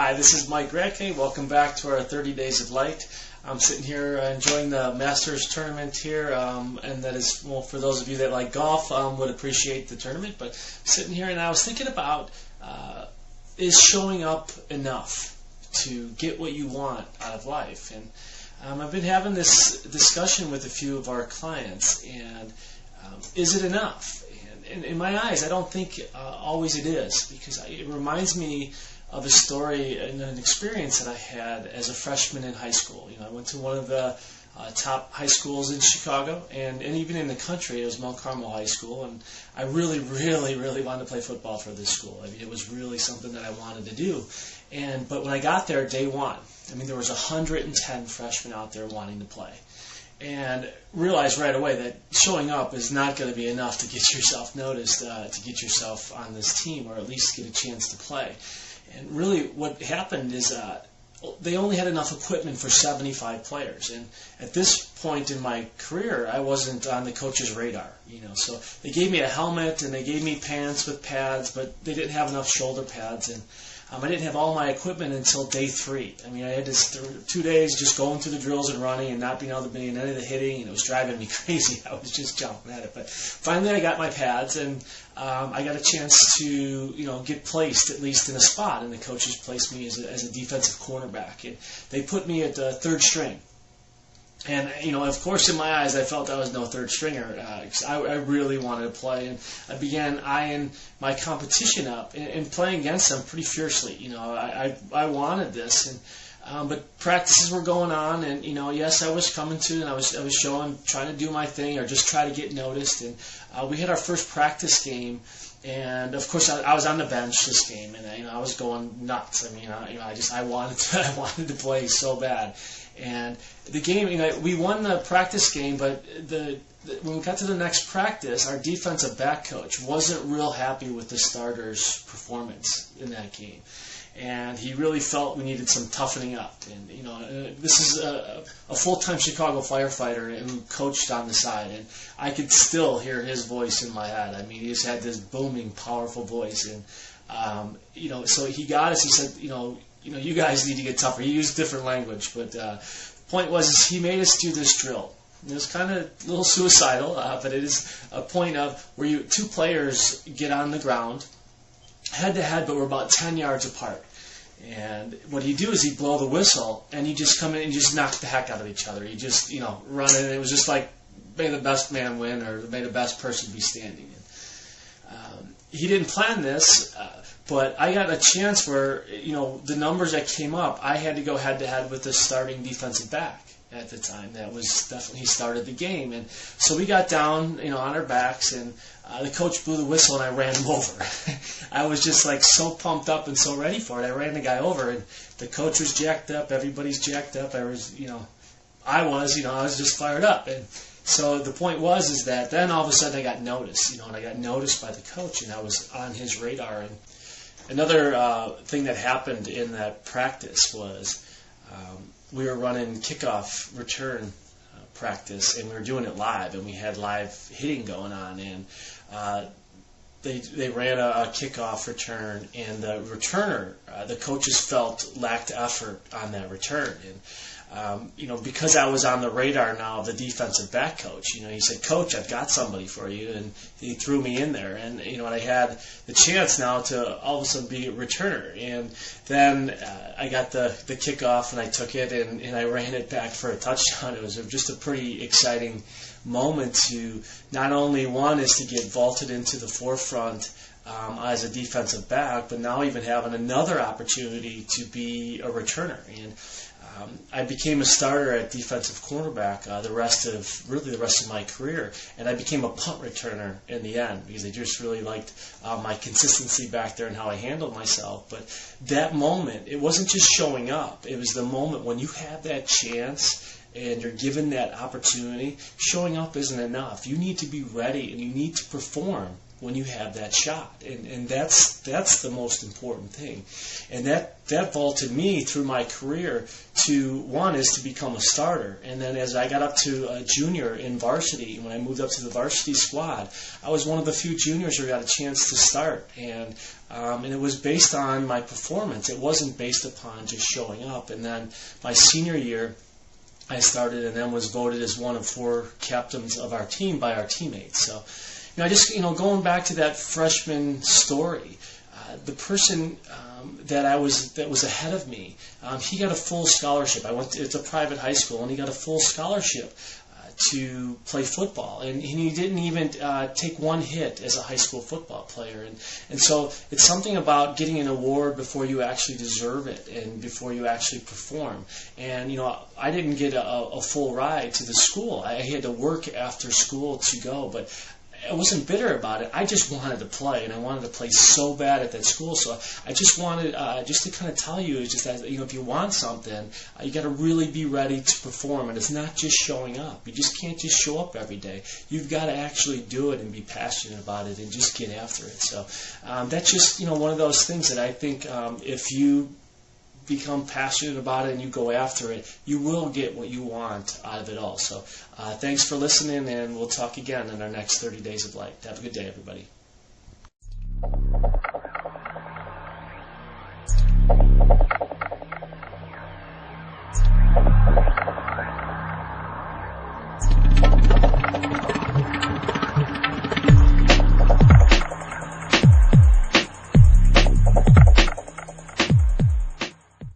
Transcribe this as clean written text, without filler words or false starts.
Hi, this is Mike Radke. Welcome back to our 30 Days of Light. I'm sitting here enjoying the Masters tournament here, and that is, well, for those of you that like golf, would appreciate the tournament. But sitting here, and I was thinking about, is showing up enough to get what you want out of life? And I've been having this discussion with a few of our clients, and is it enough? And in my eyes, I don't think always it is, because it reminds me of a story and an experience that I had as a freshman in high school. You know, I went to one of the top high schools in Chicago, and even in the country. It was Mount Carmel High School, and I really wanted to play football for this school. I mean, it was really something that I wanted to do. But when I got there, day one, I mean, there was 110 freshmen out there wanting to play. And realized right away that showing up is not going to be enough to get yourself noticed, to get yourself on this team, or at least get a chance to play. And really what happened is they only had enough equipment for 75 players. And at this point in my career, I wasn't on the coach's radar. You know, so they gave me a helmet and they gave me pants with pads, but they didn't have enough shoulder pads. And I didn't have all my equipment until day 3. I mean, I had this 2 days just going through the drills and running and not being able to be in any of the hitting, and it was driving me crazy. I was just jumping at it. But finally I got my pads, and I got a chance to, you know, get placed at least in a spot, and the coaches placed me as a defensive cornerback. And they put me at the third string. And, you know, of course, in my eyes, I felt I was no third stringer. I really wanted to play, and I began eyeing my competition up and playing against them pretty fiercely. You know, I wanted this, and but practices were going on, and, you know, yes, I was coming to, and I was showing, trying to do my thing, or just try to get noticed. And we had our first practice game. And of course, I was on the bench this game, and, you know, I was going nuts. I mean, I wanted to play so bad. And the game, you know, we won the practice game, but when we got to the next practice, our defensive back coach wasn't real happy with the starters' performance in that game. And he really felt we needed some toughening up. And, you know, this is a full-time Chicago firefighter who coached on the side, and I could still hear his voice in my head. I mean, he just had this booming, powerful voice. And, you know, so he got us. He said, you know, you guys need to get tougher. He used different language, but the point was is he made us do this drill. It was kind of a little suicidal, but it is a point of where two players get on the ground, head-to-head, but we're about 10 yards apart. And what he'd do is he'd blow the whistle, and he'd just come in and just knock the heck out of each other. He'd just, you know, run in. It was just like, may the best man win, or may the best person be standing. And, he didn't plan this, but I got a chance where, you know, the numbers that came up, I had to go head-to-head with the starting defensive back at the time. That was definitely, he started the game. And so we got down, you know, on our backs, and the coach blew the whistle, and I ran him over. I was just like so pumped up and so ready for it. I ran the guy over, and the coach was jacked up. Everybody's jacked up. I was just fired up. And so the point was is that then all of a sudden I got noticed, you know, and I got noticed by the coach, and I was on his radar. And another thing that happened in that practice was we were running kickoff return practice, and we were doing it live, and we had live hitting going on, and they ran a kickoff return, and the returner, the coaches felt lacked effort on that return. And you know, because I was on the radar now of the defensive back coach, you know, he said, "Coach, I've got somebody for you," and he threw me in there, and, you know, and I had the chance now to all of a sudden be a returner. And then I got the kickoff, and I took it, and I ran it back for a touchdown. It was just a pretty exciting moment to not only one is to get vaulted into the forefront as a defensive back, but now even having another opportunity to be a returner. And I became a starter at defensive cornerback the rest of my career, and I became a punt returner in the end because they just really liked my consistency back there and how I handled myself. But that moment, it wasn't just showing up. It was the moment when you have that chance and you're given that opportunity. Showing up isn't enough. You need to be ready, and you need to perform when you have that shot, and that's the most important thing. And that vaulted me through my career to, one is to become a starter, and then as I got up to a junior in varsity, when I moved up to the varsity squad, I was one of the few juniors who got a chance to start, and it was based on my performance. It wasn't based upon just showing up. And then my senior year, I started and then was voted as one of 4 captains of our team by our teammates. So, going back to that freshman story, the person that was ahead of me, he got a full scholarship. It's a private high school, and he got a full scholarship to play football, and he didn't even take one hit as a high school football player, and so it's something about getting an award before you actually deserve it and before you actually perform. And I didn't get a full ride to the school. I had to work after school to go, but I wasn't bitter about it. I just wanted to play, and I wanted to play so bad at that school. So I just wanted, just to kind of tell you, is just that if you want something, you got to really be ready to perform, and it's not just showing up. You just can't just show up every day. You've got to actually do it and be passionate about it and just get after it. So that's just one of those things that I think if you become passionate about it and you go after it, you will get what you want out of it all. So thanks for listening, and we'll talk again in our next 30 Days of Light. Have a good day, everybody.